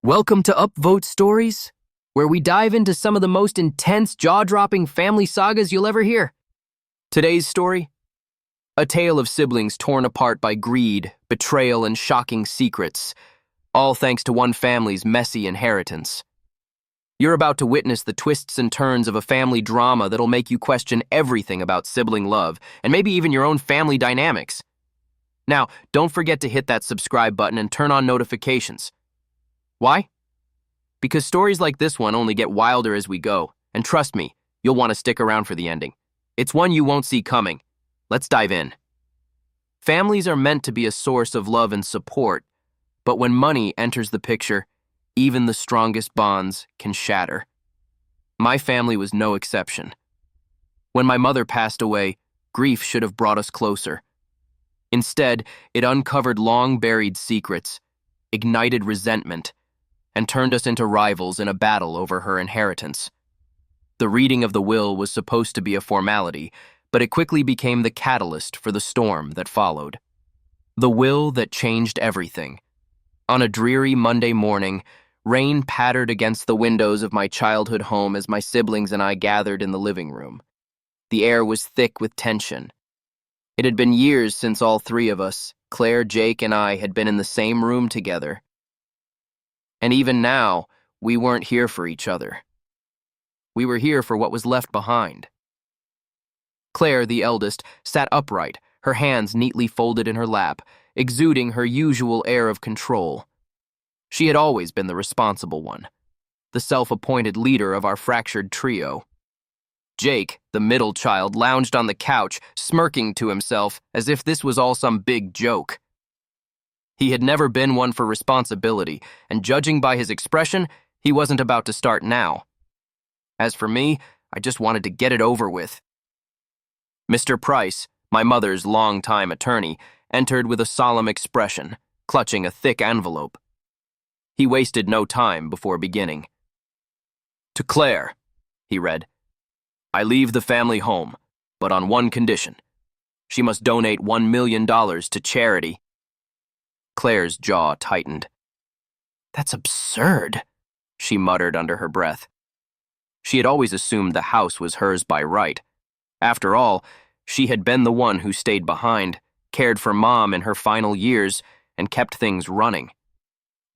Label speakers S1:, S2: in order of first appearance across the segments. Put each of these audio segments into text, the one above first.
S1: Welcome to Upvote Stories, where we dive into some of the most intense, jaw-dropping family sagas you'll ever hear. Today's story: a tale of siblings torn apart by greed, betrayal, and shocking secrets, all thanks to one family's messy inheritance. You're about to witness the twists and turns of a family drama that'll make you question everything about sibling love, and maybe even your own family dynamics. Now, don't forget to hit that subscribe button and turn on notifications. Why? Because stories like this one only get wilder as we go, and trust me, you'll want to stick around for the ending. It's one you won't see coming. Let's dive in. Families are meant to be a source of love and support, but when money enters the picture, even the strongest bonds can shatter. My family was no exception. When my mother passed away, grief should have brought us closer. Instead, it uncovered long-buried secrets, ignited resentment, and turned us into rivals in a battle over her inheritance. The reading of the will was supposed to be a formality, but it quickly became the catalyst for the storm that followed. The will that changed everything. On a dreary Monday morning, rain pattered against the windows of my childhood home as my siblings and I gathered in the living room. The air was thick with tension. It had been years since all three of us, Claire, Jake, and I, had been in the same room together. And even now, we weren't here for each other. We were here for what was left behind. Claire, the eldest, sat upright, her hands neatly folded in her lap, exuding her usual air of control. She had always been the responsible one, the self-appointed leader of our fractured trio. Jake, the middle child, lounged on the couch, smirking to himself as if this was all some big joke. He had never been one for responsibility, and judging by his expression, he wasn't about to start now. As for me, I just wanted to get it over with. Mr. Price, my mother's longtime attorney, entered with a solemn expression, clutching a thick envelope. He wasted no time before beginning. "To Claire," he read, "I leave the family home, but on one condition. She must donate $1 million to charity." Claire's jaw tightened. "That's absurd," she muttered under her breath. She had always assumed the house was hers by right. After all, she had been the one who stayed behind, cared for Mom in her final years, and kept things running.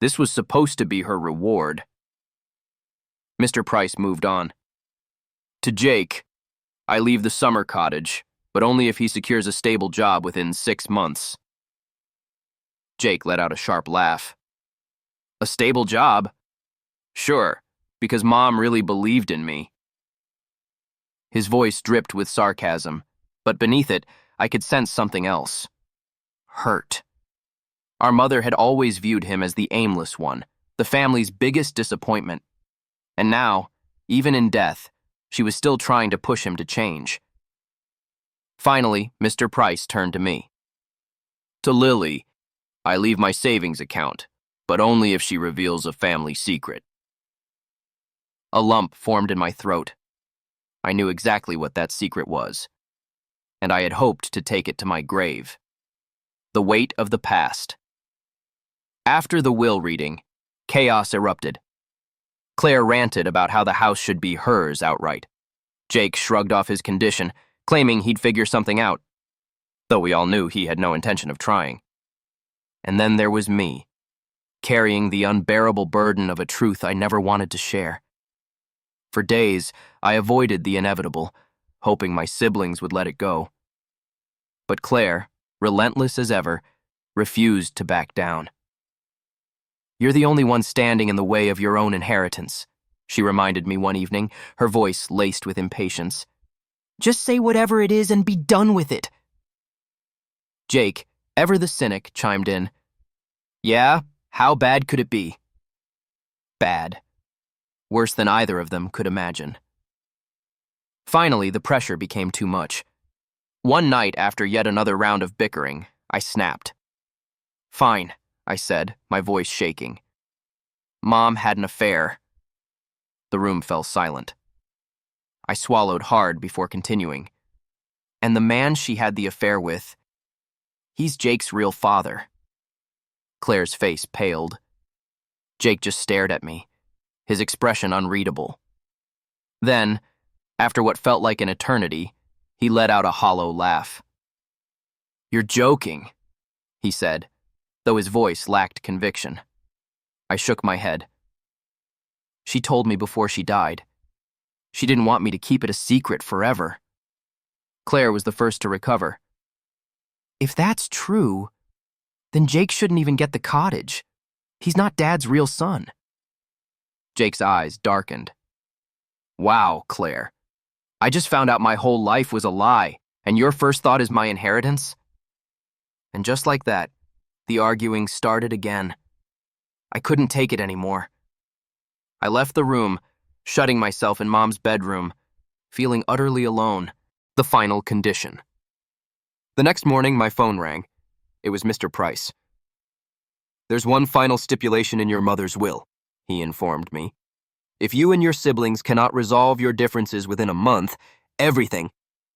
S1: This was supposed to be her reward. Mr. Price moved on. "To Jake, I leave the summer cottage, but only if he secures a stable job within 6 months." Jake let out a sharp laugh. "A stable job?" "Sure, because Mom really believed in me." His voice dripped with sarcasm, but beneath it, I could sense something else. Hurt. Our mother had always viewed him as the aimless one, the family's biggest disappointment. And now, even in death, she was still trying to push him to change. Finally, Mr. Price turned to me. "To Lily, I leave my savings account, but only if she reveals a family secret." A lump formed in my throat. I knew exactly what that secret was, and I had hoped to take it to my grave. The weight of the past. After the will reading, chaos erupted. Claire ranted about how the house should be hers outright. Jake shrugged off his condition, claiming he'd figure something out, though we all knew he had no intention of trying. And then there was me, carrying the unbearable burden of a truth I never wanted to share. For days, I avoided the inevitable, hoping my siblings would let it go. But Claire, relentless as ever, refused to back down. "You're the only one standing in the way of your own inheritance," she reminded me one evening, her voice laced with impatience. "Just say whatever it is and be done with it." Jake, ever the cynic, chimed in. "Yeah, how bad could it be?" Bad. Worse than either of them could imagine. Finally, the pressure became too much. One night, after yet another round of bickering, I snapped. "Fine," I said, my voice shaking. "Mom had an affair." The room fell silent. I swallowed hard before continuing. "And the man she had the affair with, he's Jake's real father." Claire's face paled. Jake just stared at me, his expression unreadable. Then, after what felt like an eternity, he let out a hollow laugh. "You're joking," he said, though his voice lacked conviction. I shook my head. "She told me before she died. She didn't want me to keep it a secret forever." Claire was the first to recover. "If that's true, then Jake shouldn't even get the cottage. He's not Dad's real son." Jake's eyes darkened. "Wow, Claire. I just found out my whole life was a lie, and your first thought is my inheritance?" And just like that, the arguing started again. I couldn't take it anymore. I left the room, shutting myself in Mom's bedroom, feeling utterly alone, the final condition. The next morning, my phone rang. It was Mr. Price. "There's one final stipulation in your mother's will," he informed me. "If you and your siblings cannot resolve your differences within a month, everything,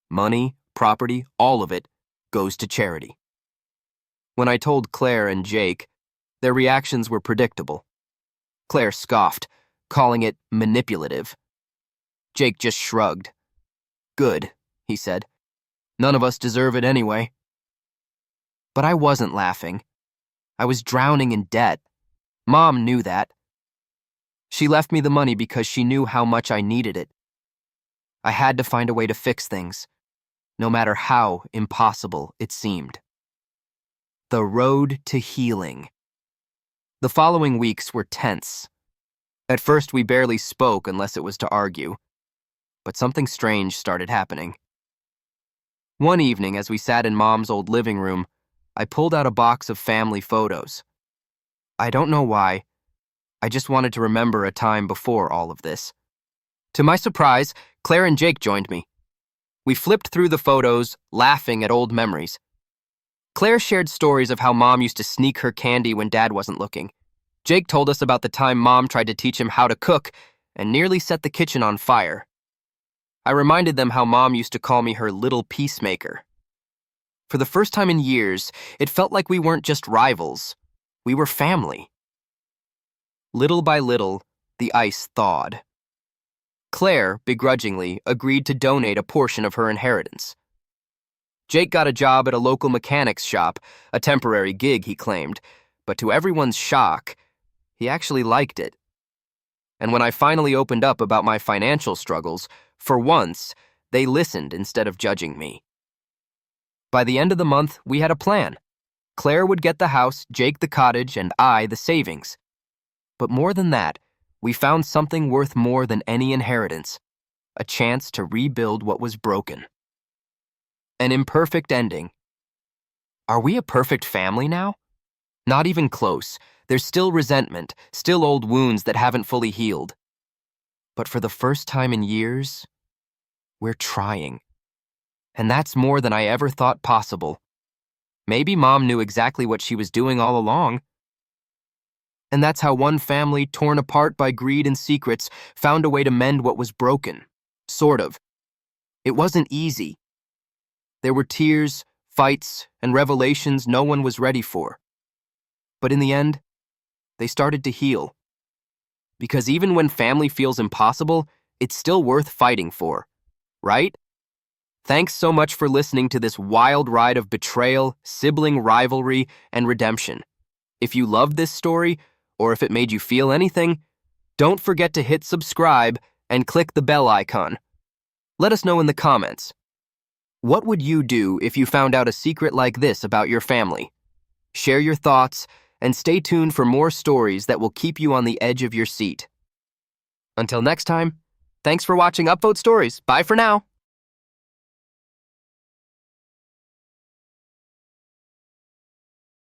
S1: money, property, all of it, goes to charity." When I told Claire and Jake, their reactions were predictable. Claire scoffed, calling it manipulative. Jake just shrugged. "Good," he said. "None of us deserve it anyway." But I wasn't laughing. I was drowning in debt. Mom knew that. She left me the money because she knew how much I needed it. I had to find a way to fix things, no matter how impossible it seemed. The road to healing. The following weeks were tense. At first, we barely spoke unless it was to argue. But something strange started happening. One evening, as we sat in Mom's old living room, I pulled out a box of family photos. I don't know why. I just wanted to remember a time before all of this. To my surprise, Claire and Jake joined me. We flipped through the photos, laughing at old memories. Claire shared stories of how Mom used to sneak her candy when Dad wasn't looking. Jake told us about the time Mom tried to teach him how to cook and nearly set the kitchen on fire. I reminded them how Mom used to call me her little peacemaker. For the first time in years, it felt like we weren't just rivals. We were family. Little by little, the ice thawed. Claire, begrudgingly, agreed to donate a portion of her inheritance. Jake got a job at a local mechanics shop, a temporary gig, he claimed, but to everyone's shock, he actually liked it. And when I finally opened up about my financial struggles, for once, they listened instead of judging me. By the end of the month, we had a plan. Claire would get the house, Jake the cottage, and I the savings. But more than that, we found something worth more than any inheritance, a chance to rebuild what was broken. An imperfect ending. Are we a perfect family now? Not even close. There's still resentment, still old wounds that haven't fully healed. But for the first time in years, we're trying. And that's more than I ever thought possible. Maybe Mom knew exactly what she was doing all along. And that's how one family, torn apart by greed and secrets, found a way to mend what was broken. Sort of. It wasn't easy. There were tears, fights, and revelations no one was ready for. But in the end, they started to heal. Because even when family feels impossible, it's still worth fighting for, right? Thanks so much for listening to this wild ride of betrayal, sibling rivalry, and redemption. If you loved this story, or if it made you feel anything, don't forget to hit subscribe and click the bell icon. Let us know in the comments. What would you do if you found out a secret like this about your family? Share your thoughts, and stay tuned for more stories that will keep you on the edge of your seat. Until next time, thanks for watching Upvote Stories. Bye for now.